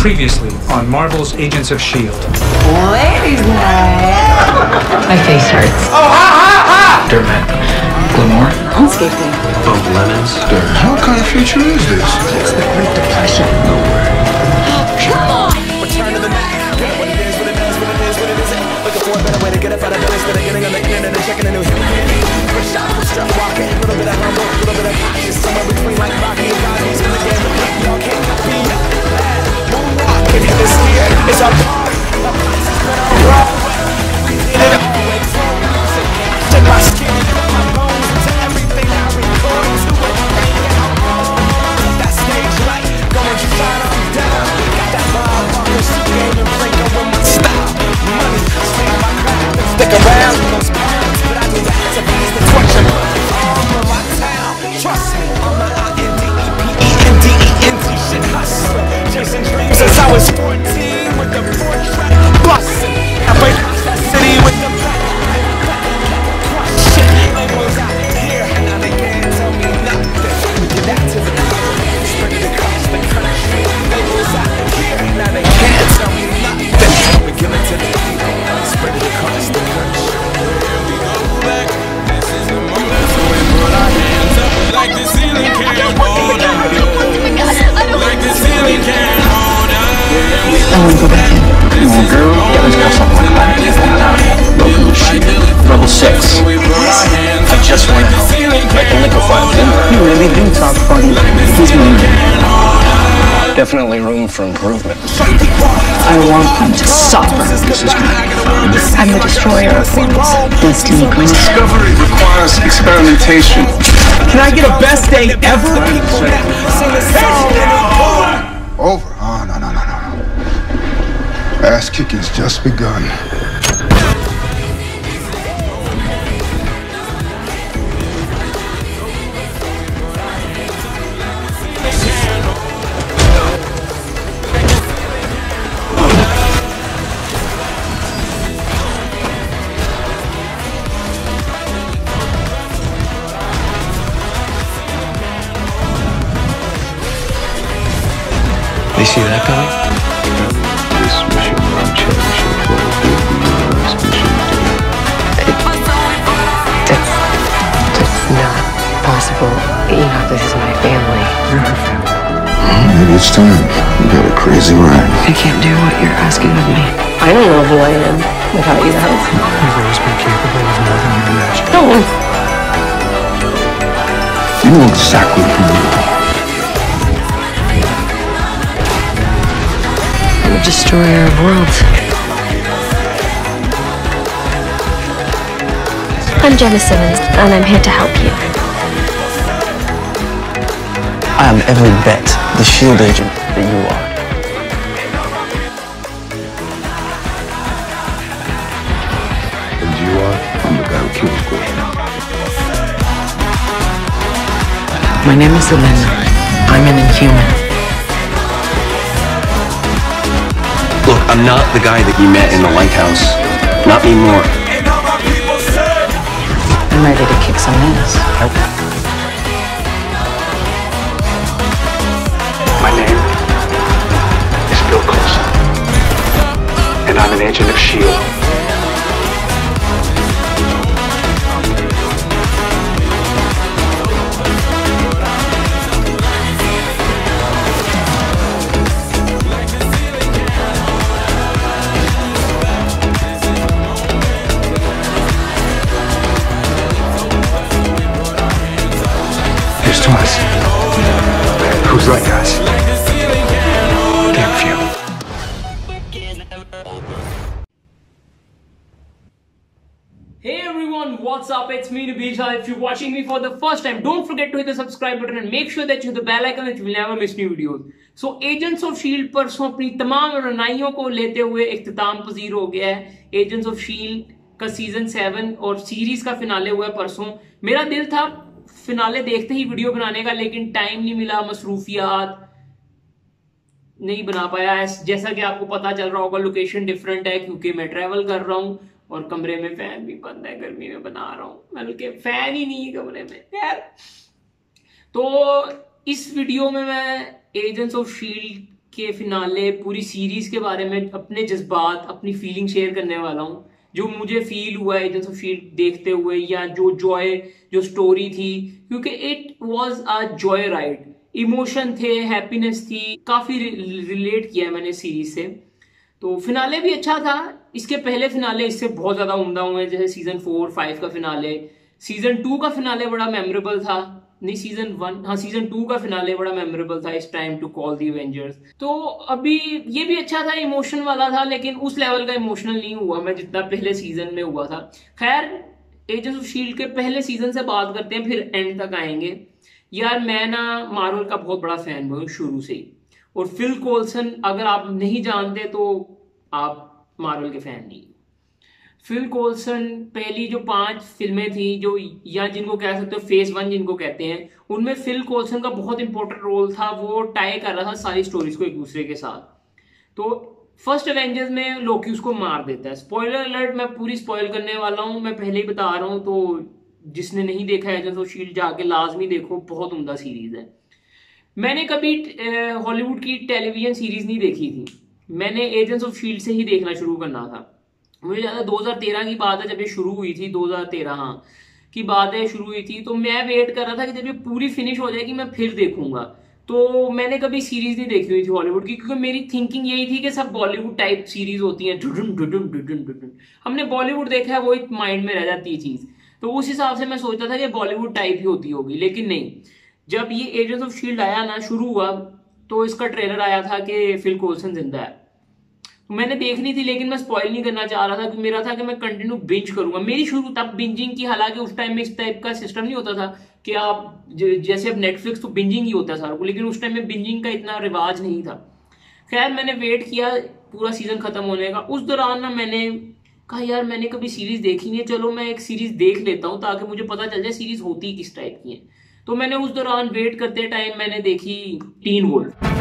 Previously on Marvel's Agents of S.H.I.E.L.D. Ladies' night. My face hurts. Oh, ha! Dirtman. Gilmore. Landscaping. Bump lemons. How kind of future is this? It's the Great Depression. No way. Come on! Return to the Mac. Get what it is, what it is, what it is, what it isn't. Looking for a better way to get up out of bed instead of getting on the internet and checking a new hit. Push shot, push strut walking. A little bit of humble, a little bit of conscious. Somewhere between like Rocky and Bobby's in the game. Y'all can't copy up. Moonwalk. If you're scared, it's our part. To my skin, my bones, to everything I record to it. That stage light, going to shine on down. Got that vibe on the suit game and Franco with my style. Money, stay my craft and stick around. Those parents, but I do that to please the torture. All of my town, trust me, I'm the INDEPENDENT shit hustler. Chasing dreams since I was 14 with the 4-track bustin'. I break that city with the back. Shit, labels out here, now they can't tell me nothing. We get activity, spread it across the country. Labels out here, now they can't tell me nothing. We give it to the people, spread it across the country. Here we go back, this is the moment, so we put our hands up like the ceiling can't hold us. Like the ceiling can't hold us. I want to go back in. Come on, girl. Yeah, let's go somewhere like that. Welcome to S.H.I.E.L.D. Level 6. I just went home. I can liquefy them. You really do talk funny. He's moving. Definitely room for improvement. I want them to suffer. This is gonna be fun. I'm the destroyer of worlds. Destiny calls. Discovery requires experimentation. Can I get a best day ever? Sing a song and Over? Oh, no. Ass kicking's just begun. They see that coming? This mission I'm cherishing for will be the last mission. That's not possible. You know, this is my family. You're her family. Maybe it's time. You got a crazy ride. I can't do what you're asking of me. I don't know who I am without you guys. You've always been capable of more than you imagine. No. You know exactly who you are. I'm the destroyer of worlds. I'm Jenna Simmons, and I'm here to help you. I am every bit the S.H.I.E.L.D. agent that you are. And you are? I'm the guy who kills Gordon. My name is Elena. I'm an Inhuman. Look, I'm not the guy that you met in the lighthouse. Not anymore. I'm ready to kick some ass. My name is Bill Coulson, and I'm an agent of S.H.I.E.L.D. Here's to us. Who's like us? Damn few. Hey everyone, what's up? It's me Nabisha. If you're watching me for the first time, don't forget to hit the subscribe button and make sure that you hit the bell icon that you will never miss new videos. So Agents of S.H.I.E.L.D. परसों अपनी तमाम रनाइयों को लेते हुए इख्तिताम पजीर हो गया है। Agents of S.H.I.E.L.D. का सीजन 7 और सीरीज का फिनाले हुआ है परसों। मेरा दिल था फिनाले देखते ही वीडियो बनाने का, लेकिन टाइम नहीं मिला, मसरूफियात नहीं बना पाया। जैसा कि आपको पता चल रहा होगा, लोकेशन डिफरेंट है क्योंकि मैं ट्रैवल कर रहा हूँ और कमरे में फैन भी बंद है, गर्मी में बना रहा हूँ, बल्कि फैन ही नहीं है कमरे में। यार तो इस वीडियो में मैं एजेंट्स ऑफ शील्ड के फिनाले, पूरी सीरीज के बारे में अपने जज्बात, अपनी फीलिंग शेयर करने वाला हूँ, जो मुझे फील हुआ एजेंट्स ऑफ शील्ड देखते हुए, या जो जॉय, जो स्टोरी थी, क्योंकि it was a joy ride. Emotion थे, हैप्पीनेस थी, काफी रिलेट किया मैंने सीरीज से। तो फिनाले भी अच्छा था। इसके पहले फिनाले इससे बहुत ज्यादा उम्दा हुए, जैसे सीजन 4, 5 का फिनाले। सीजन 2 का फिनाले बड़ा मेमोरेबल था, नहीं सीजन 1, हाँ सीजन 2 का फिनाले बड़ा मेमोरेबल था, इस time to call the Avengers. तो अभी ये भी अच्छा था, इमोशन वाला था, लेकिन उस लेवल का इमोशनल नहीं हुआ मैं जितना पहले सीजन में हुआ था। खैर, एजेंट्स ऑफ शील्ड के पहले सीजन से बात करते हैं, फिर एंड तक आएंगे। यार मैं ना मार्वल का बहुत बड़ा फैन हूँ शुरू से ही, और फिल कोल्सन अगर आप नहीं जानते तो आप मार्वल के फैन नहीं। फिल कोल्सन पहली जो 5 फिल्में थी, जो या जिनको कह सकते हो फेज 1 जिनको कहते हैं, उनमें फिल कोल्सन का बहुत इंपॉर्टेंट रोल था। वो टाई कर रहा था सारी स्टोरीज को एक दूसरे के साथ। तो फर्स्ट एवेंजर्स में लोकी उसको मार देता है। स्पॉइलर अलर्ट, मैं पूरी स्पॉइल करने वाला हूं, मैं पहले ही बता रहा हूं। तो जिसने नहीं देखा एजेंट्स ऑफ शील्ड जाके लाजमी देखो, बहुत उम्दा सीरीज है। मैंने कभी हॉलीवुड की टेलीविजन सीरीज नहीं देखी थी, मैंने एजेंट्स ऑफ शील्ड से ही देखना शुरू करना था। मुझे ज्यादा 2013 की बात है जब ये शुरू हुई थी, 2013 हाँ की बात है, शुरू हुई थी। तो मैं वेट कर रहा था कि जब ये पूरी फिनिश हो जाएगी मैं फिर देखूंगा। तो मैंने कभी सीरीज नहीं देखी हुई थी हॉलीवुड की, क्योंकि मेरी थिंकिंग यही थी कि सब बॉलीवुड टाइप सीरीज होती हैं, हमने बॉलीवुड देखा है, वो एक माइंड में रह जाती है चीज। तो उस हिसाब से मैं सोचता था कि बॉलीवुड टाइप ही होती होगी, लेकिन नहीं। जब ये एजेंट्स ऑफ शील्ड आया ना, शुरू हुआ, तो इसका ट्रेलर आया था कि फिल कोल्सन जिंदा है। मैंने देखनी थी, लेकिन मैं स्पॉइल नहीं करना चाह रहा था, कि मेरा था कि मैं कंटिन्यू बिंज करूंगा। मेरी शुरू तब बिंजिंग की, हालांकि उस टाइम में इस टाइप का सिस्टम नहीं होता था कि आप जैसे अब नेटफ्लिक्स तो बिंजिंग ही होता है सारा को, लेकिन उस टाइम में बिंजिंग का इतना रिवाज नहीं था। खैर मैंने वेट किया पूरा सीजन खत्म होने का। उस दौरान ना मैंने कहा यार मैंने कभी सीरीज देखी नहीं है, चलो मैं एक सीरीज देख लेता हूँ ताकि मुझे पता चल जाए सीरीज होती किस टाइप की है। तो मैंने उस दौरान वेट करते टाइम मैंने देखी Teen Wolf.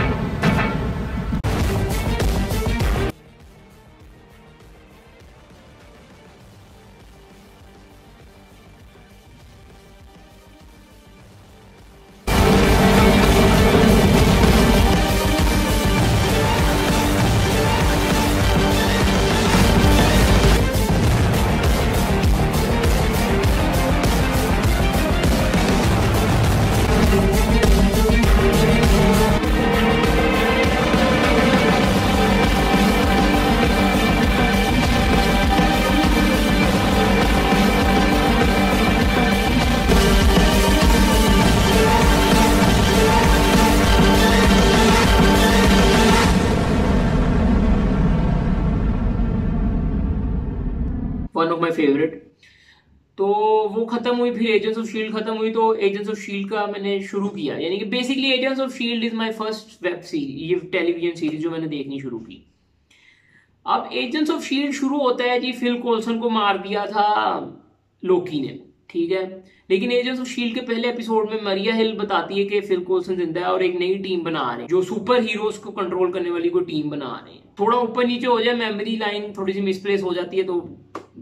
One of my favourite. तो वो खत्म हुई, फिर एजेंट्स ऑफ शील्ड खत्म हुई, तो एजेंट्स ऑफ शील्ड का मैंने शुरू किया। यानी कि basically agents of shield is my first web series, ये टेलीविजन सीरीज जो मैंने देखनी शुरू की। अब एजेंट्स ऑफ शील्ड शुरू होता है जी, फिल कोल्सन को मार दिया था लोकी ने, ठीक है। लेकिन एजेंट्स ऑफ शील्ड के पहले एपिसोड में मरिया हिल बताती है कि फिल कोल्सन जिंदा है और एक नई टीम बना रहे हैं, जो सुपर हीरोज को कंट्रोल करने वाली कोई टीम बना रहे हैं। थोड़ा ऊपर नीचे हो जाए, मेमोरी लाइन थोड़ी सी मिसप्लेस हो जाती है तो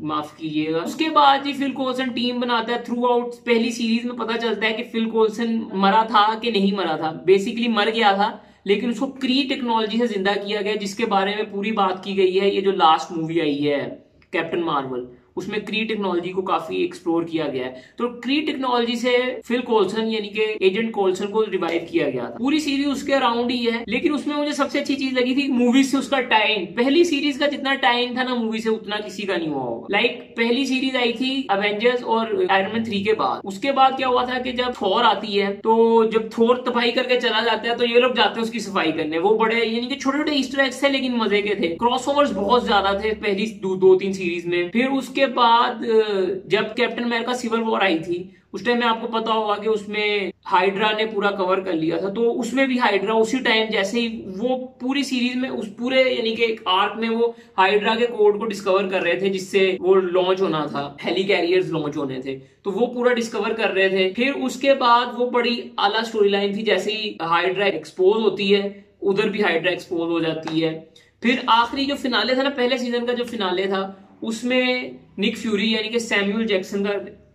माफ कीजिएगा। उसके बाद जी फिल कोल्सन टीम बनाता है। थ्रू आउट पहली सीरीज में पता चलता है कि फिल कोल्सन मरा था कि नहीं मरा था। बेसिकली मर गया था, लेकिन उसको क्री टेक्नोलॉजी से जिंदा किया गया, जिसके बारे में पूरी बात की गई है। ये जो लास्ट मूवी आई है कैप्टन मार्वल, उसमें क्री टेक्नोलॉजी को काफी एक्सप्लोर किया गया है। तो क्री टेक्नोलॉजी से फिल कोल्सन यानी कि एजेंट कोल्सन को रिवाइव किया गया था। पूरी सीरीज उसके अराउंड ही है, लेकिन उसमें मुझे सबसे अच्छी चीज लगी थी मूवी से उसका टाइम। पहली सीरीज का जितना टाइम था ना मूवी से, उतना किसी का नहीं हुआ होगा। लाइक पहली सीरीज आई थी अवेंजर्स और आयरन मैन 3 के बाद। उसके बाद क्या हुआ था कि जब थोर आती है, तो जब थोर तबाही करके चला जाता है तो ये लोग जाते हैं उसकी सफाई करने। वो बड़े यानी कि छोटे छोटे ईस्टर एग्स थे, लेकिन मजे के थे। क्रॉसओवर्स बहुत ज्यादा थे पहली 2-3 सीरीज में। फिर उसके बाद जब कैप्टन अमेरिका सिविल वॉर आई थी, उस टाइम में आपको पता होगा कि उसमें हाइड्रा ने पूरा कवर कर लिया था। तो उसमें भी हाइड्रा उसी टाइम जैसे ही वो पूरी सीरीज में उस पूरे यानी कि एक आर्क में वो हाइड्रा के कोड को डिस्कवर कर रहे थे, जिससे वो लॉन्च होना था, हेली कैरियर्स लॉन्च होने थे, तो वो पूरा डिस्कवर कर रहे थे। फिर उसके बाद वो बड़ी आला स्टोरी लाइन थी, जैसे ही हाइड्रा एक्सपोज होती है उधर भी हाइड्रा एक्सपोज हो जाती है। फिर आखिरी जो फिनाले था ना, पहले सीजन का जो फिनाले था, उसमें निक फ्यूरी यानी कि सैमुअल जैक्सन का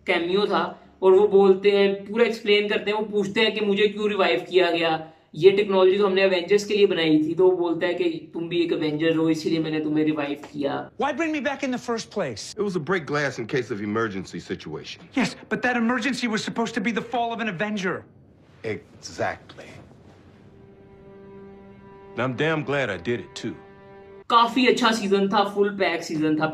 कैमियो था, और वो बोलते हैं, पूरा एक्सप्लेन करते हैं। वो पूछते हैं कि मुझे क्यों रिवाइव किया गया, ये टेक्नोलॉजी तो हमने एवेंजर्स के लिए बनाई थी, तो वो बोलता है कि तुम भी एक एवेंजर हो, इसीलिए मैंने तुम्हें रिवाइव किया। Why bring me back in the first place? It was a break glass in case of emergency situation. Yes, but that emergency was supposed to be the fall of an Avenger. Exactly. And I'm damn glad I did it too. काफी अच्छा season था, full pack season था।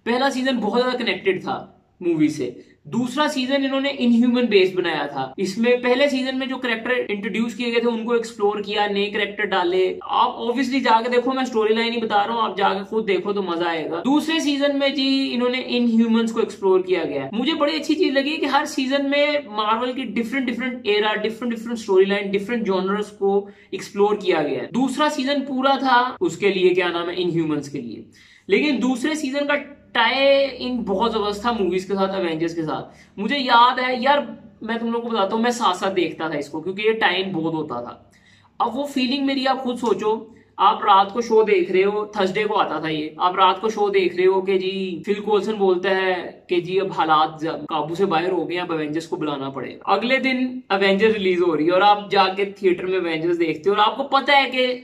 पहला season बहुत ज्यादा connected था movie से। दूसरा सीजन इन्होंने इनह्यूमन बेस्ड बनाया था। इसमें पहले सीजन में जो कैरेक्टर इंट्रोड्यूस किए गए थे उनको एक्सप्लोर किया, नए कैरेक्टर डाले। आप ऑब्वियसली जाके देखो, मैं स्टोरी लाइन ही बता रहा हूँ, आप जाके खुद देखो तो मजा आएगा। दूसरे सीजन में जी इन्होंने इनह्यूमन्स को एक्सप्लोर किया गया। मुझे बड़ी अच्छी चीज लगी कि हर सीजन में मार्वल की different era, different story line, different genres को एक्सप्लोर किया गया। दूसरा सीजन पूरा था उसके लिए, क्या नाम है, इनह्यूमन्स के लिए। लेकिन दूसरे सीजन का टाई इन बहुत जबरदस्त था मूवीज के साथ, एवेंजर्स के साथ। मुझे याद है यार, मैं तुम लोगों को बताता हूँ, मैं साथ साथ देखता था इसको क्योंकि ये टाई इन बहुत होता था। अब वो फीलिंग मेरी आप खुद सोचो, आप रात को शो देख रहे हो, थर्सडे को आता था ये, आप रात को शो देख रहे हो कि जी फिल कोल्सन बोलता है कि जी अब हालात काबू से बाहर हो गए, अब एवेंजर्स को बुलाना पड़ेगा। अगले दिन एवेंजर्स रिलीज हो रही है और आप जाके थिएटर में एवेंजर्स देखते हो और आपको पता है कि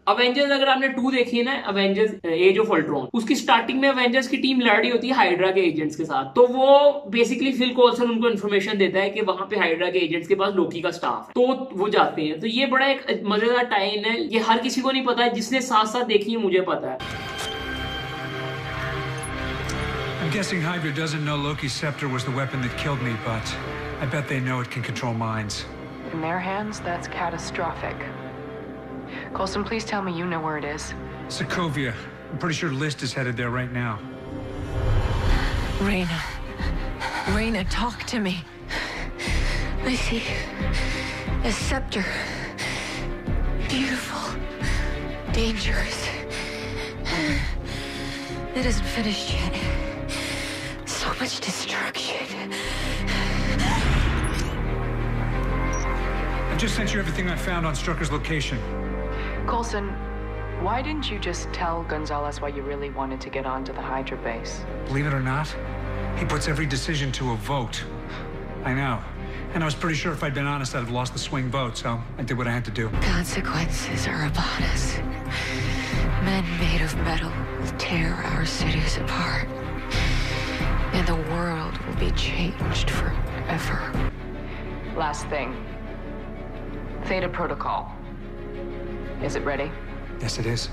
अवेंजर्स, अगर आपने 2 देखी है ना, अवेंजर्स एज ऑफ अल्ट्रॉन, उसकी स्टार्टिंग में अवेंजर्स की टीम लड़ रही होती है हाइड्रा के एजेंट्स के साथ। तो वो बेसिकली फिल कोल्सन उनको इन्फॉर्मेशन देता है कि वहां पे हाइड्रा के एजेंट्स के पास लोकी का स्टाफ है, तो वो जाते हैं। तो ये बड़ा एक मजेदार टाइम है, ये हर किसी को नहीं पता है, जिसने साथ साथ देखी है मुझे पता है। I'm guessing Hydra doesn't know Loki's scepter was the weapon that killed me, but I bet they know it can control minds. In their hands, that's catastrophic. Coulson, please tell me you know where it is. Sokovia. I'm pretty sure List is headed there right now. Raina, talk to me. I see a scepter. Beautiful. Dangerous. It isn't finished yet. So much destruction. I just sent you everything I found on Strucker's location. Coulson, why didn't you just tell Gonzalez why you really wanted to get onto the Hydra base? Believe it or not, he puts every decision to a vote. I know. And I was pretty sure if I'd been honest, I'd have lost the swing vote, so I did what I had to do. Consequences are upon us. Men made of metal will tear our cities apart. And the world will be changed forever. Last thing. Theta Protocol. Is it ready? Yes, it is.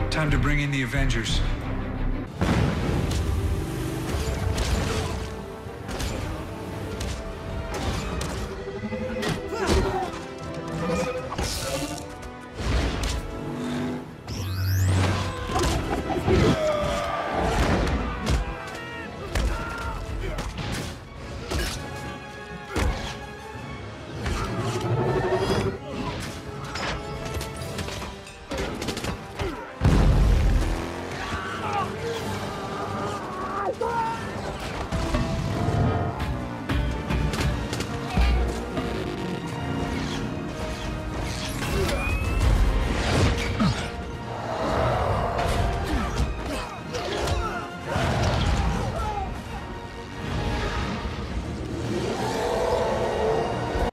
Time to bring in the Avengers.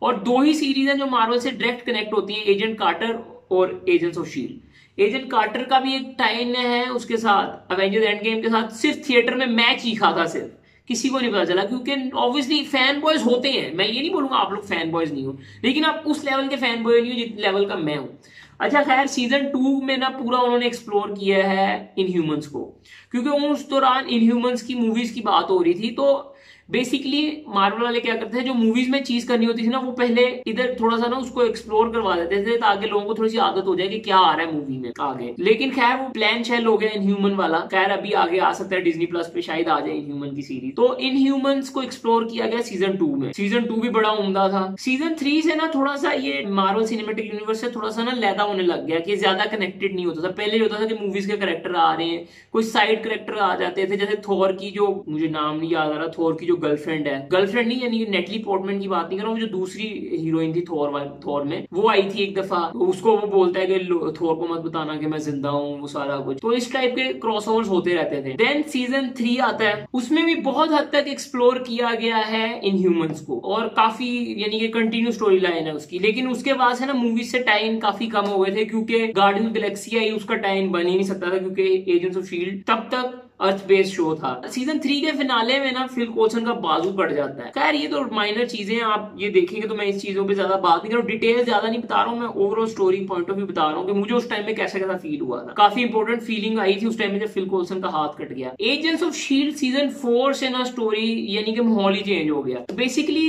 और 2 ही series हैं जो Marvel से direct connect होती हैं, Agent Carter और Agents of SHIELD. Agent Carter का भी एक टाइम है उसके साथ, अवेंजर्स एंड गेम के साथ, सिर्फ थिएटर में मैच चीखा था, सिर्फ किसी को नहीं पता चला, क्योंकि ऑब्वियसली फैन बॉयज होते हैं। मैं ये नहीं बोलूंगा आप लोग फैन बॉयज नहीं हो, लेकिन आप उस लेवल के फैन बॉय नहीं हो जिस लेवल का मैं हूं। अच्छा खैर, सीजन 2 में ना पूरा उन्होंने एक्सप्लोर किया है इनह्यूमन्स को, क्योंकि उस दौरान इनह्यूमन्स की मूवीज की बात हो रही थी। तो बेसिकली मार्वल वाले क्या करते हैं, जो मूवीज में चीज करनी होती थी ना, वो पहले इधर थोड़ा सा ना उसको एक्सप्लोर करवा देते थे ताकि लोगों को थोड़ी सी आदत हो जाए कि क्या आ रहा है मूवी में आगे। लेकिन खैर वो प्लान शेल हो गया इनह्यूमन वाला, खैर अभी आगे आ सकता है डिज्नी प्लस पे शायद आ जाए इनह्यूमन की सीरीज। तो इनह्यूमन्स को एक्सप्लोर किया गया सीजन 2 में। सीजन 2 भी बड़ा उम्दा था। सीजन 3 से ना थोड़ा सा ये मार्वल सिनेमैटिक यूनिवर्स से थोड़ा सा ना लैदा होने लग गया कि ज्यादा कनेक्टेड नहीं होता था। पहले होता था कि मूवीज के कैरेक्टर आ रहे हैं, कोई साइड कैरेक्टर आ जाते थे, जैसे थोर की जो मुझे नाम नहीं याद आ रहा, थोर की जो जो गर्लफ्रेंड है, गर्लफ्रेंड नहीं यानी नेटली पोर्टमैन की बात नहीं कर रहा हूँ, जो दूसरी हीरोइन थी थोर में, वो आई थी एक दफा, उसको वो बोलता है कि थोर को मत बताना कि मैं जिंदा हूँ, वो सारा कुछ। तो इस टाइप के क्रॉसओवर्स होते रहते थे। देन सीजन 3 आता है, उसमें भी बहुत हद तक एक्सप्लोर किया गया है इन ह्यूमंस को और काफी यानी कि कंटिन्यू स्टोरी लाइन है उसकी। लेकिन उसके बाद है ना मूवी से टाइम काफी कम हो गए थे क्योंकि गार्डियंस गैलेक्सी आई, उसका टाइम बन ही नहीं सकता था क्योंकि एजेंट्स ऑफ शील्ड तब तक अर्थ बेस्ड शो था। सीजन 3 के फिनाले में ना फिल कोल्सन का बाजू कट जाता है। खैर ये तो माइनर चीजें, आप ये देखेंगे तो मैं इस चीजों पे ज्यादा बात नहीं कर रहा हूँ, डिटेल ज्यादा नहीं बता रहा हूँ, मैं overall story point of view बता रहा हूँ कि मुझे उस टाइम में कैसा कैसा फील हुआ था। काफी इंपॉर्टेंट फीलिंग आई थी उस टाइम में जब फिल कोल्सन का हाथ कट गया। एजेंट्स ऑफ शील्ड सीजन 4 से ना स्टोरी यानी कि माहौल ही चेंज हो गया। बेसिकली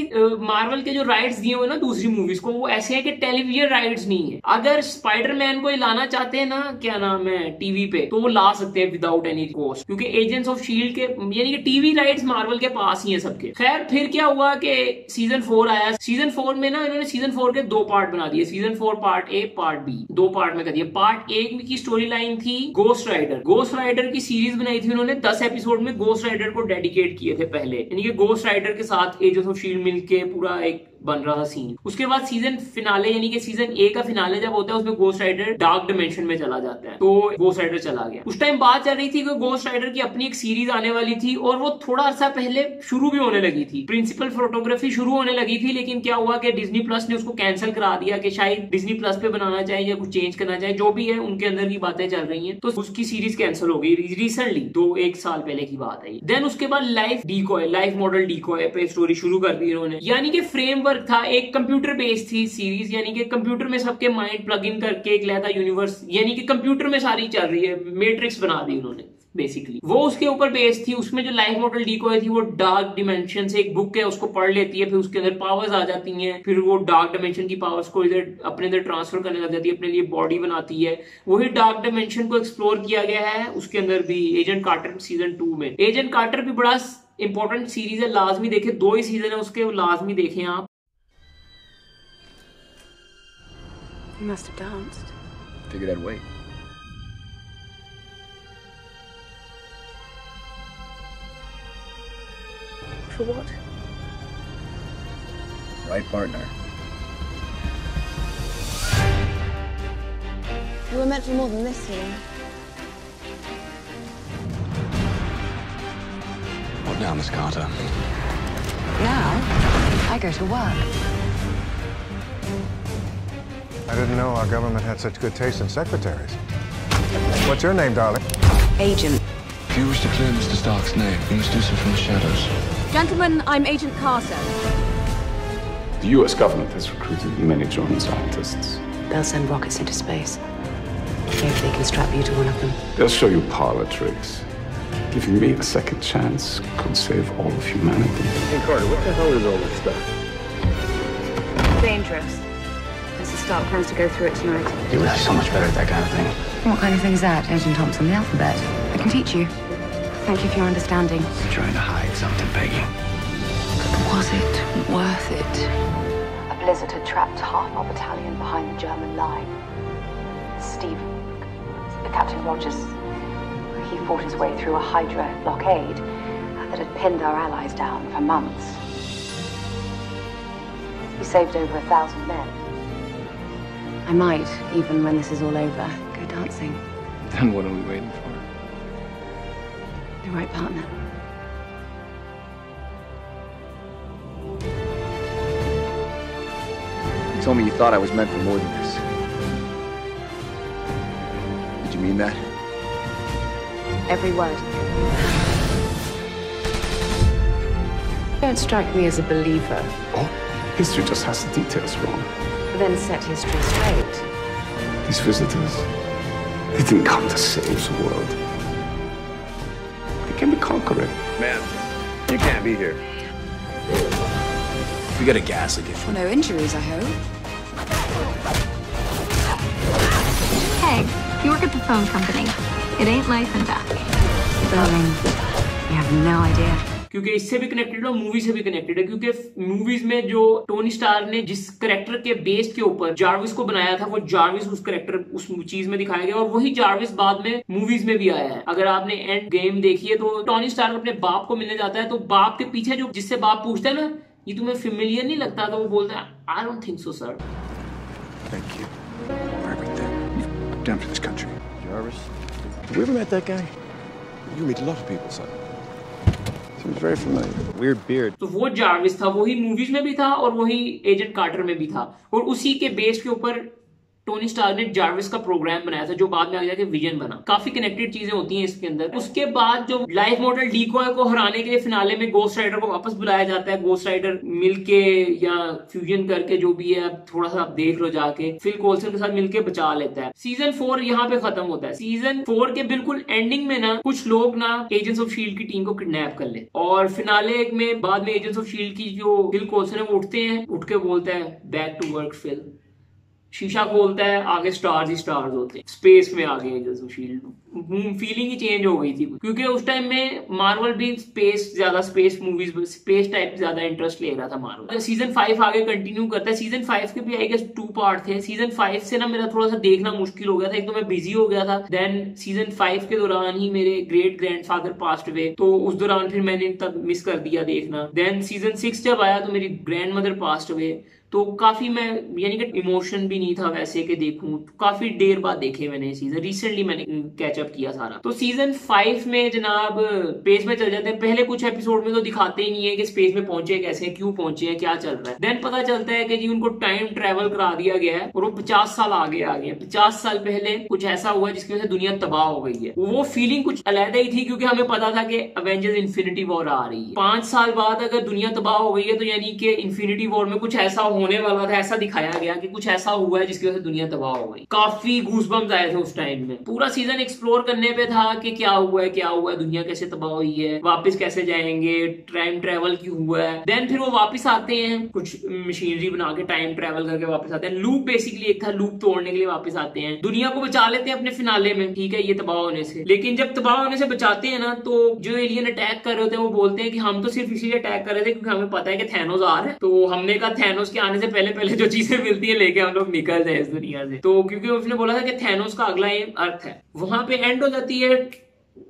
मार्वल के जो राइट्स दिए हुए ना दूसरी मूवीज को, वो ऐसे है कि टेलीविजन राइट्स नहीं है। अगर स्पाइडरमैन को लाना चाहते हैं ना, क्या नाम है, टीवी पे, तो वो ला सकते हैं विदाउट एनी कॉस्ट, क्योंकि एजेंट्स ऑफ शील्ड के यानी कि टीवी राइट्स मार्वल के पास ही है सबके। खैर फिर क्या हुआ कि सीजन 4 आया। सीजन 4 में ना इन्होंने सीजन 4 के 2 पार्ट बना दिए, season 4 part A part B, 2 part में कर दिया। पार्ट 1 की स्टोरी लाइन थी गोस्ट राइडर की सीरीज बनाई थी उन्होंने, 10 एपिसोड में गोस्ट राइडर को डेडिकेट किए थे पहले, यानी कि गोस्ट राइडर के साथ एजेंट्स ऑफ शील्ड मिलके पूरा एक बन रहा सीन। उसके बाद सीजन फिनाले यानी कि सीजन 1 का फिनाले जब होता है उसमें गोस्ट राइडर डार्क डिमेंशन में चला जाता है, तो गोस्ट राइडर चला गया। उस टाइम बात चल रही थी कि गोस्ट राइडर की अपनी एक सीरीज आने वाली थी और वो थोड़ा अर्सा पहले शुरू भी होने लगी थी, प्रिंसिपल फोटोग्राफी शुरू होने लगी थी। लेकिन क्या हुआ कि डिज्नी प्लस ने उसको कैंसिल करा दिया कि शायद डिज्नी प्लस पे बनाना चाहिए या कुछ चेंज करना चाहिए, जो भी है उनके अंदर की बातें चल रही हैं, तो उसकी सीरीज कैंसिल हो गई रिसेंटली, 1 साल पहले की बात है। देन उसके बाद लाइफ मॉडल डिकॉय पे स्टोरी शुरू कर दी इन्होंने, यानी कि फ्रेमवर्क था, एक कंप्यूटर बेस्ड थी सीरीज, यानी कि कंप्यूटर में सबके माइंड प्लग इन करके एक लहता यूनिवर्स, यानी कि कंप्यूटर में सारी चल रही है, मैट्रिक्स बना दी उन्होंने बेसिकली, वो उसके ऊपर बेस्ड थी। उसमें जो लाइफ मॉडल डिकॉय थी वो डार्क डिमेंशन से, एक बुक है उसको पढ़ लेती है, फिर उसके अंदर पावर्स आ जाती हैं, फिर वो डार्क डिमेंशन की पावर्स को इधर अपने अंदर ट्रांसफर करने लग जाती है, अपने लिए बॉडी बनाती है। वही डार्क डिमेंशन को एक्सप्लोर किया गया है उसके अंदर भी एजेंट कार्टर सीजन 2 में। एजेंट कार्टर भी बड़ा इंपॉर्टेंट सीरीज है, लाजमी देखे, 2 ही सीजन है उसके, लाजमी देखें आप। You must have danced. Figured I'd wait. For what? Right partner. You were meant for more than this here. What now, Miss Carter? Now, I go to work. I didn't know our government had such good taste in secretaries. What's your name, darling? Agent. If you wish to clear Mr. Stark's name, you must do so from the shadows. Gentlemen, I'm Agent Carter. The US government has recruited many German scientists. They'll send rockets into space. Maybe they can strap you to one of them. They'll show you parlor tricks. Giving me a second chance could save all of humanity. Hey, Carter, what the hell is all this stuff? Dangerous. Mr. Stark plans to go through it tonight. You were so much better at that kind of thing. What kind of thing is that, Agent Thompson? The alphabet. I can teach you. Thank you for your understanding. You're trying to hide something, Peggy. Was it worth it? A blizzard had trapped half our battalion behind the German line. Captain Rogers, he fought his way through a Hydra blockade that had pinned our allies down for months. He saved over 1,000 men. I might, even when this is all over, go dancing. Then what are we waiting for? The right partner. You told me you thought I was meant for more than this. Did you mean that? Every word. Don't strike me as a believer. Oh, history just has the details wrong. Then set history straight. These visitors, they didn't come to save the world. They came to conquer it. Ma'am, you can't be here. We got a gas leak. Well, no injuries, I hope. Hey, you work at the phone company. It ain't life and death. Darling, you have no idea. क्योंकि इससे भी connected है और movie से भी connected है, क्योंकि movies में जो टोनी स्टार ने जिस करेक्टर के बेस के ऊपर जार्विस को बनाया था, वो जार्विस उस करेक्टर उस चीज में दिखाया गया और वही जार्विस बाद में मूवीज में भी आया है। अगर आपने एंड गेम देखी है तो टोनी स्टार अपने बाप को मिलने जाता है, तो बाप के पीछे जो जिससे बाप पूछता है ना, ये तुम्हें फेमिलियर नहीं लगता, तो वो बोलता है I don't think so sir. Thank you for everything you've done for this country. Jarvis, have you ever met that guy? You meet a lot of people, son. Seems very familiar. Weird beard. तो वो Jarvis था, वही movies में भी था और वही agent quarter में भी था, और उसी के बेस के ऊपर टोनी स्टार ने जार्विस का प्रोग्राम बनाया था जो बाद में आगे जाके विजन बना। काफी कनेक्टेड चीजें होती हैं इसके अंदर। उसके बाद जो लाइफ मॉडल डीकॉय को हराने के लिए फिनाले में गोस्ट राइडर को वापस बुलाया जाता है, गोस्ट राइडर मिलके या फ्यूजन करके जो भी है, थोड़ा सा आप देख लो जाके, फिल कोल्सन के साथ मिलके बचा लेता है। सीजन 4 यहाँ पे खत्म होता है। सीजन 4 के बिल्कुल एंडिंग में ना कुछ लोग ना एजेंट्स ऑफ शील्ड की टीम को किडनैप कर ले, और फिनाले में बाद में एजेंट्स ऑफ शील्ड की जो फिल कोल्सन है वो उठते हैं, उठ के बोलते हैं बैक टू वर्क फिल, शीशा खोलता है, आगे स्टार्स ही स्टार्स होते हैं, स्पेस में आ गए जैसे शील्ड। फीलिंग ही चेंज हो गई थी, क्योंकि उस टाइम में मार्वल भी स्पेस मूवीज, स्पेस टाइप ज्यादा इंटरेस्ट ले रहा था मार्वल। सीजन 5 आगे कंटिन्यू करता है। सीजन 5 के भी आई गेस 2 पार्ट थे। सीजन 5 से ना मेरा थोड़ा सा देखना मुश्किल हो गया था, एक तो मैं बिजी हो गया था, देन सीजन 5 के दौरान ही मेरे ग्रेट ग्रैंडफादर पास्ट हुए, तो उस दौरान फिर मैंने तब मिस कर दिया देखना। देन सीजन 6 जब आया तो मेरी ग्रैंड मदर पास्ट हुए, तो काफी मैं यानी कि इमोशन भी नहीं था वैसे कि देखूं, तो काफी देर बाद देखे मैंने सीजन, रिसेंटली मैंने कैचअप किया सारा। तो सीजन 5 में जनाब स्पेस में चल जाते हैं। पहले कुछ एपिसोड में तो दिखाते ही नहीं है कि स्पेस में पहुंचे कैसे, क्यों पहुंचे हैं, क्या चल रहा है। देन पता चलता है कि जी उनको टाइम ट्रेवल करा दिया गया है और वो 50 साल आगे आ गए। 50 साल पहले कुछ ऐसा हुआ जिसकी वजह से दुनिया तबाह हो गई है। वो फीलिंग कुछ अलग ही थी, क्योंकि हमें पता था कि अवेंजर्स इन्फिनिटी वॉर आ रही है। 5 साल बाद अगर दुनिया तबाह हो गई है तो यानी कि इन्फिनिटी वॉर में कुछ ऐसा होने वाला था, ऐसा दिखाया गया कि कुछ ऐसा हुआ है जिसकी वजह से दुनिया तबाह हो गई। काफी गूज़बम्स आए थे उस टाइम में। पूरा सीजन एक्सप्लोर करने पे था कि क्या हुआ है, दुनिया कैसे तबाह हुई है, वापस कैसे जाएंगे, टाइम ट्रेवल क्यों हुआ है। देन फिर वो वापस आते हैं, कुछ मशीनरी बना के टाइम ट्रेवल करके वापस आते हैं। लूप बेसिकली एक था, लूप तोड़ने के लिए वापस आते हैं, दुनिया को बचा लेते हैं अपने फिनाले में, ठीक है, ये तबाह होने से। लेकिन जब तबाह होने से बचाते हैं ना, तो जो एलियन अटैक कर रहे होते हैं वो बोलते हैं कि हम तो सिर्फ इसीलिए अटैक कर रहे थे क्योंकि हमें पता है कि थैनोस आ रहा है, तो हमने कहा थैनोस के आने से पहले जो चीजें मिलती है लेके हम लोग निकल जाए इस दुनिया से। तो क्योंकि उसने बोला था कि थैनोस का अगला एम अर्थ है। वहां पे एंड हो जाती है।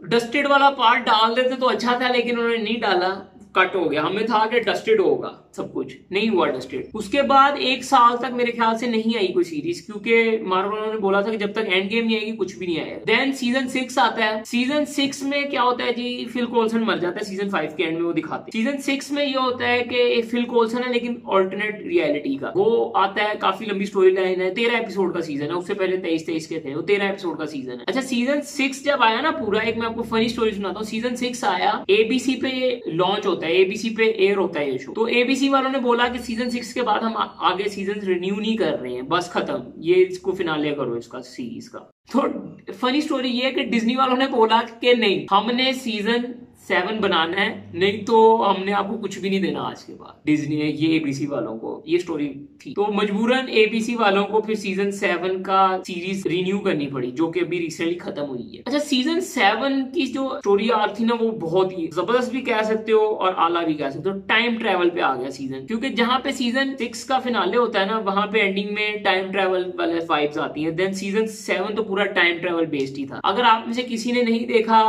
डस्टेड वाला पार्ट डाल देते तो अच्छा था, लेकिन उन्होंने नहीं डाला, कट हो गया। हमें था कि डस्टेड होगा सब कुछ, नहीं हुआ डस्टेड। उसके बाद 1 साल तक मेरे ख्याल से नहीं आई कोई सीरीज, क्योंकि मार्वल ने बोला था कि जब तक एंड गेम नहीं आएगी कुछ भी नहीं आएगा। देन सीजन 6 आता है। सीजन 6 में क्या होता है जी, फिल कोल्सन मर जाता है। सीजन 5 के एंड में वो दिखाते हैं। सीजन 6 में ये होता है कि फिल कोल्सन है लेकिन ऑल्टरनेट रियलिटी का, वो आता है। काफी लंबी स्टोरी लाइन है, 13 एपिसोड का सीजन है, उससे पहले 23 के थे, वो 13 एपिसोड का सीजन है। अच्छा, सीजन 6 जब आया ना पूरा, एक मैं आपको फनी स्टोरी सुनाता हूँ। सीजन 6 आया, ABC पे लॉन्च होता है, ABC पे एयर होता है ये शो। तो ABC वालों ने बोला कि सीजन 6 के बाद हम आगे सीजन रिन्यू नहीं कर रहे हैं, बस खत्म, ये इसको फिनाले करो इसका सीरीज का। तो फनी स्टोरी ये है कि डिज्नी वालों ने बोला कि नहीं, हमने सीजन 7 बनाना है, नहीं तो हमने आपको कुछ भी नहीं देना आज के बाद। डिज्नी ने ये ABC वालों को, ये स्टोरी थी, तो मजबूरन ABC वालों को फिर सीजन 7 का सीरीज रिन्यू करनी पड़ी, जो कि अभी रिसेंटली खत्म हुई है। अच्छा, सीजन 7 की जो स्टोरी आर्क थी ना, वो बहुत ही जबरदस्त भी कह सकते हो और आला भी कह सकते हो। टाइम ट्रेवल पे आ गया सीजन, क्योंकि जहां पे सीजन 6 का फिनाले होता है ना, वहां पे एंडिंग में टाइम ट्रेवल वाले वाइब्स आती है। देन सीजन 7 तो पूरा टाइम ट्रेवल बेस्ड ही था। अगर आप में से किसी ने नहीं देखा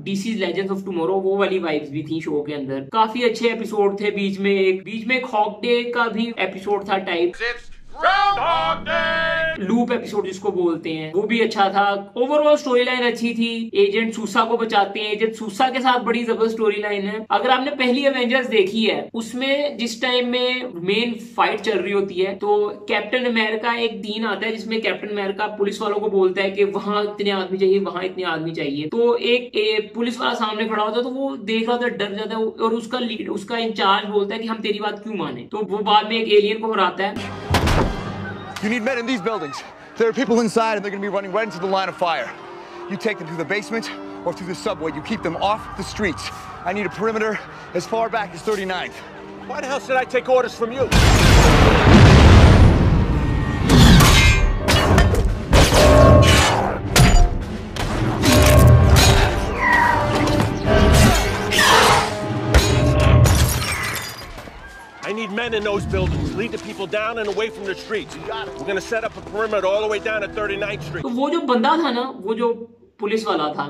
DC लेजेंड्स ऑफ टुमारो, वो वाली वाइब्स भी थी शो के अंदर। काफी अच्छे एपिसोड थे। बीच में एक हॉक डे का भी एपिसोड था टाइप, लूप एपिसोड जिसको बोलते हैं, वो भी अच्छा था। ओवरऑल स्टोरी लाइन अच्छी थी। एजेंट सूसा को बचाते हैं, एजेंट सूसा के साथ बड़ी जबरदस्त स्टोरी लाइन है। अगर आपने पहली एवेंजर्स देखी है, उसमें जिस टाइम में मेन फाइट चल रही होती है, तो कैप्टन अमेरिका एक दिन आता है जिसमें कैप्टन अमेरिका पुलिस वालों को बोलता है कि वहां इतने आदमी चाहिए, वहां इतने आदमी चाहिए। तो एक पुलिस वाला सामने खड़ा होता है, तो वो देख रहा होता है, डर जाता है, और उसका इंचार्ज बोलता है कि हम तेरी बात क्यों माने। तो वो बाद में एक एलियन को हराता है। You need men in these buildings. There are people inside and they're going to be running right into the line of fire. You take them to the basement or through the subway. You keep them off the streets. I need a perimeter as far back as 39th. Why the hell should I take orders from you? in those buildings. Lead the people down and away from the streets. We're going to set up a perimeter all the way down to 39th Street. तो वो जो बंदा था ना, वो जो police वाला था,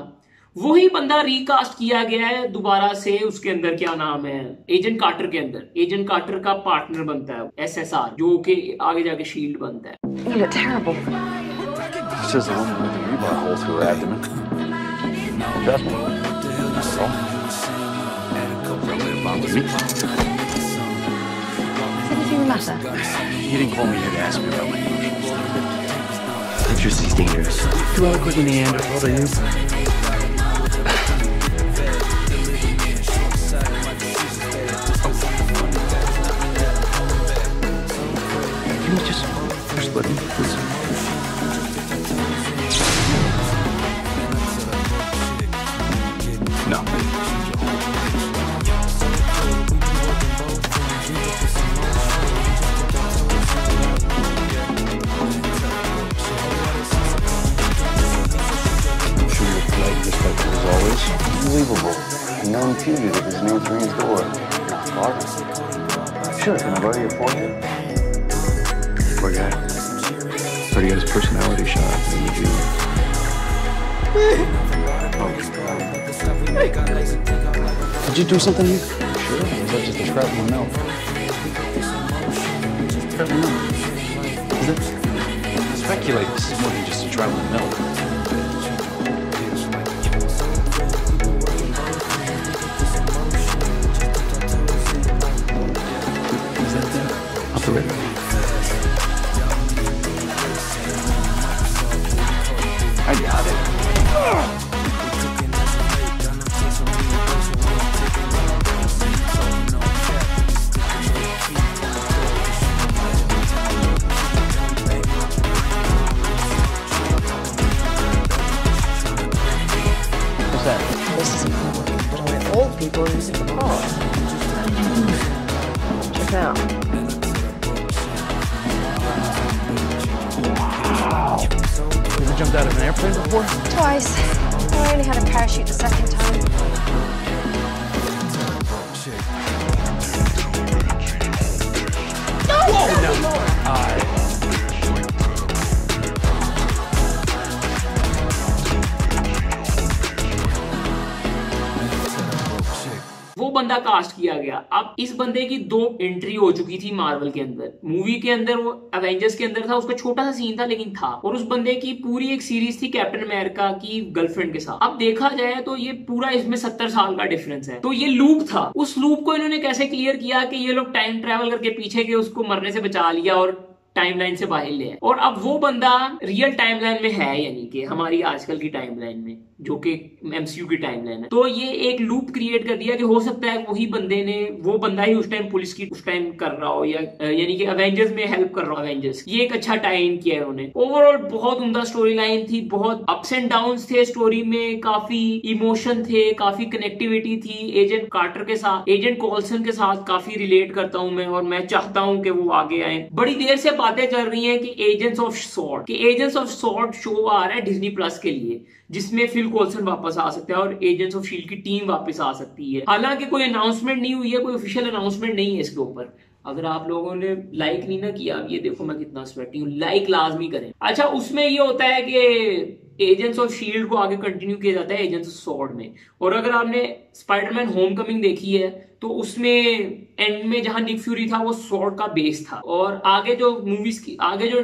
वही बंदा रिकास्ट किया गया है दोबारा से। उसके अंदर क्या नाम है, एजेंट कार्टर के अंदर एजेंट कार्टर का पार्टनर बनता है SSR, जो कि आगे जाके शील्ड बनता है। You look terrible. She says the woman with the rebar hole through her abdomen. Trust me. That's all. Don't bother me. Is anything the matter? You didn't call me here to ask me about my emotions. Pictures these dangerous. Too eloquent in Neanderthal, are you? Can you just push the button, please? No. Unbelievable. A known fugitive is answering his door. Not Barbara. Sure, can I borrow your forehead? Poor guy. Already got his personality shot. Did you do something here? Sure. Was that just a shrapnel melt? Shrapnel melt? Is it? Speculate this is more than just a shrapnel melt. I got it. What's that? This is important, but only old people are using the car. Check it out. Jumped out of an airplane before? Twice. I only had a parachute the second time. Whoa, no. वो बंदा cast किया गया। अब इस बंदे की 2 entry हो चुकी थी मार्वल के अंदर। मूवी के अंदर वो एवेंजर्स के अंदर था, उसका छोटा सा सीन था लेकिन था। और उस बंदे की पूरी एक सीरीज थी कैप्टन अमेरिका की गर्लफ्रेंड के साथ। अब देखा जाए तो ये पूरा इसमें 70 साल का डिफरेंस है। तो ये लूप था, उस लूप को इन्होंने कैसे क्लियर किया कि ये लोग टाइम ट्रेवल करके पीछे के उसको मरने से बचा लिया और टाइमलाइन से बाहर ले आए। और अब वो बंदा रियल टाइमलाइन में है, यानी कि हमारी आजकल की टाइमलाइन में, जो कि MCU की टाइमलाइन है। तो ये एक लूप क्रिएट कर दिया कि हो सकता है वही बंदे ने, वो बंदा ही उस टाइम पुलिस की उस टाइम कर रहा हो, या यानी कि एवेंजर्स में हेल्प कर रहा हो एवेंजर्स। ये एक अच्छा टाइम किया है उन्होंने। ओवरऑल बहुत उम्दा स्टोरी लाइन थी, बहुत अप्स एंड डाउन्स थे स्टोरी में, काफी इमोशन थे, काफी कनेक्टिविटी थी एजेंट कार्टर के साथ। एजेंट कोल्सन के साथ काफी रिलेट करता हूं मैं, और मैं चाहता हूं कि वो आगे आए। बड़ी देर से बातें चल रही हैं कि एजेंट्स ऑफ सॉर्ड शो आ रहा है डिज्नी प्लस के लिए, जिसमें फिल कोल्सन वापस आ सकता है और एजेंट्स ऑफ शील्ड की टीम वापस आ सकती है। हालांकि कोई अनाउंसमेंट नहीं हुई है, कोई ऑफिशियल अनाउंसमेंट नहीं है इसके ऊपर। अगर आप लोगों ने लाइक नहीं ना किया, ये देखो मैं कितना स्वेटी हूँ, लाइक लाजमी करें। अच्छा, उसमें ये होता है कि एजेंट्स ऑफ शील्ड को आगे कंटिन्यू किया जाता है एजेंट्स ऑफ सॉर्ड में। और अगर आपने स्पाइडरमैन होमकमिंग देखी है तो उसमें एंड में जहां निक फ्यूरी था वो सॉर्ड का बेस था। और आगे जो मूवीज की, आगे जो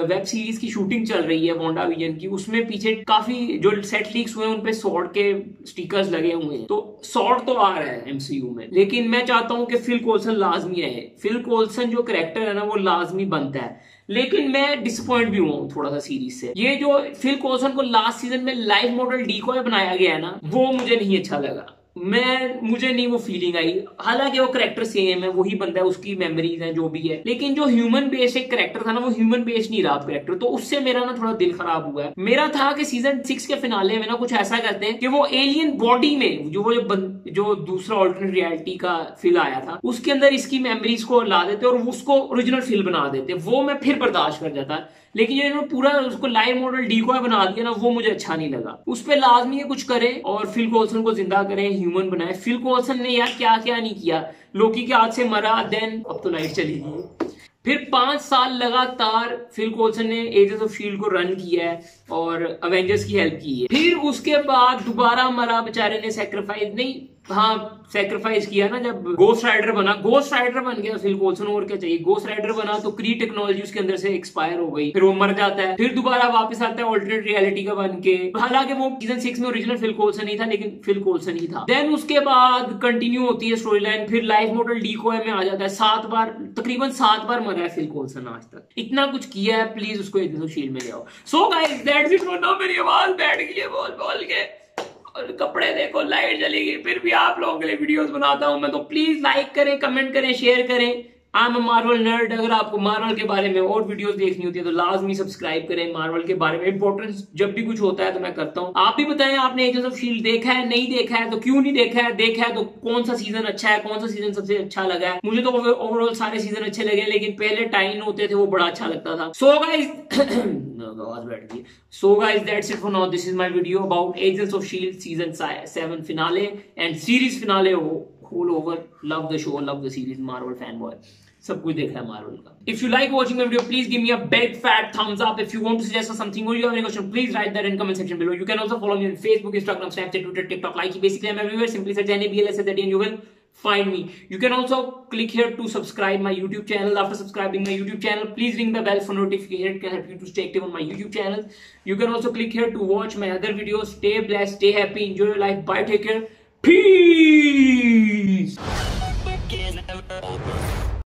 वेब सीरीज की शूटिंग चल रही है वांडा विजन की, उसमें पीछे काफी जो सेट लीक्स हुए हैं उनपे सॉर्ड के स्टिकर्स लगे हुए हैं। तो सॉर्ड तो आ रहा है MCU में, लेकिन मैं चाहता हूं कि फिल कोल्सन लाजमी रहे। फिल कोल्सन जो कैरेक्टर है ना वो लाजमी बनता है। लेकिन मैं डिसअपॉइंट भी हुआ हूं थोड़ा सा सीरीज से। ये जो फिल कोल्सन को लास्ट सीजन में लाइव मॉडल डीकॉय बनाया गया है ना, वो मुझे नहीं अच्छा लगा। मुझे नहीं वो फीलिंग आई। हालांकि वो कैरेक्टर सेम है, वही बंदा है, उसकी मेमोरीज हैं जो भी है, लेकिन जो ह्यूमन बेस एक कैरेक्टर था ना, वो ह्यूमन बेस नहीं रहा कैरेक्टर। तो उससे मेरा ना थोड़ा दिल खराब हुआ है। मेरा था कि सीजन 6 के फिनाले में ना कुछ ऐसा करते हैं कि वो एलियन बॉडी में जो दूसरा ऑल्टरनेट रियलिटी का फिल आया था उसके अंदर इसकी मेमोरीज को ला देते और उसको ओरिजिनल फिल बना देते, वो मैं फिर बर्दाश्त कर जाता। लेकिन ये इन्होंने पूरा उसको लाइव मॉडल डिकॉय बना दिया ना, वो मुझे अच्छा नहीं लगा। उस पे लाजमी है कुछ करे और फिल कोल्सन को जिंदा करें, ह्यूमन बनाए। फिल कोल्सन ने यार क्या क्या नहीं किया, लोकी के हाथ से मरा, देन अब तो लाइट चली गई। फिर 5 साल लगातार फिल कोल्सन ने एजेंट्स ऑफ शील्ड को रन किया है और अवेंजर्स की हेल्प की है। फिर उसके बाद दोबारा मरा बेचारे ने, सेक्रीफाइस नहीं, हाँ सेक्रीफाइस किया ना, जब गोस्ट राइडर बना, गोस्ट राइडर बन गया फिल कोल्सन, और क्या चाहिए। गोस्ट राइडर बना तो क्री टेक्नोलॉजी उसके अंदर से एक्सपायर हो गई, फिर वो मर जाता है, फिर दोबारा वापस आता है ऑल्टरनेट रियलिटी का बन के। हालांकि वो सीजन 6 में ओरिजिनल फिल कोल्सन ही था, लेकिन फिल कोल्सन ही था। देन उसके बाद कंटिन्यू होती है स्टोरी लाइन, फिर लाइफ मॉडल डिकॉय में आ जाता है। 7 बार, तकरीबन 7 बार मरा है फिल कोल्सन आज तक। इतना कुछ किया है, प्लीज उसको एजेंट्स ऑफ शील्ड में ले आओ। सो guys that's it for now. मेरी आवाज बैठ गई है बोल बोल के, और कपड़े देखो, लाइट चली गई, फिर भी आप लोगों के लिए वीडियोस बनाता हूं मैं, तो प्लीज लाइक करें, कमेंट करें, शेयर करें। I am a Marvel nerd. अगर आपको मार्वल के बारे में और वीडियोस देखनी होती है तो लाजमी सब्सक्राइब करें। मार्वल के बारे में इंपॉर्टेंस जब भी कुछ होता है तो मैं करता हूं। आप भी बताएं आपने एजेंट्स ऑफ शील्ड देखा है, नहीं देखा है तो क्यों नहीं देखा है, देखा है तो कौन सा सीजन अच्छा है, कौन सा सीजन सबसे अच्छा लगा है। मुझे तो ओवरऑल सारे सीजन अच्छे लगे, लेकिन पहले टाइम होते थे वो बड़ा अच्छा लगता था। सो गाइस आवाज बैठ गई। So guys that's it for now. This is my video about Agents of SHIELD season 7 finale and series finale. Whole over, love the show, love the series, Marvel fan boy, सब कुछ देखा है Marvel का। If you like watching my video, please give me a big fat thumbs up. If you want to suggest something or you have any question, please write that in comment section below. You can also follow me on Facebook, Instagram, Snapchat, Twitter, TikTok, like. Basically, I'm everywhere. Simply search NABLSSD and you will find me. You can also click here to subscribe my YouTube channel. After subscribing my YouTube channel, please ring the bell for notification. It can help you to stay active on my YouTube channel. You can also click here to watch my other videos. Stay blessed, stay happy, enjoy your life. Bye, take care. Peace.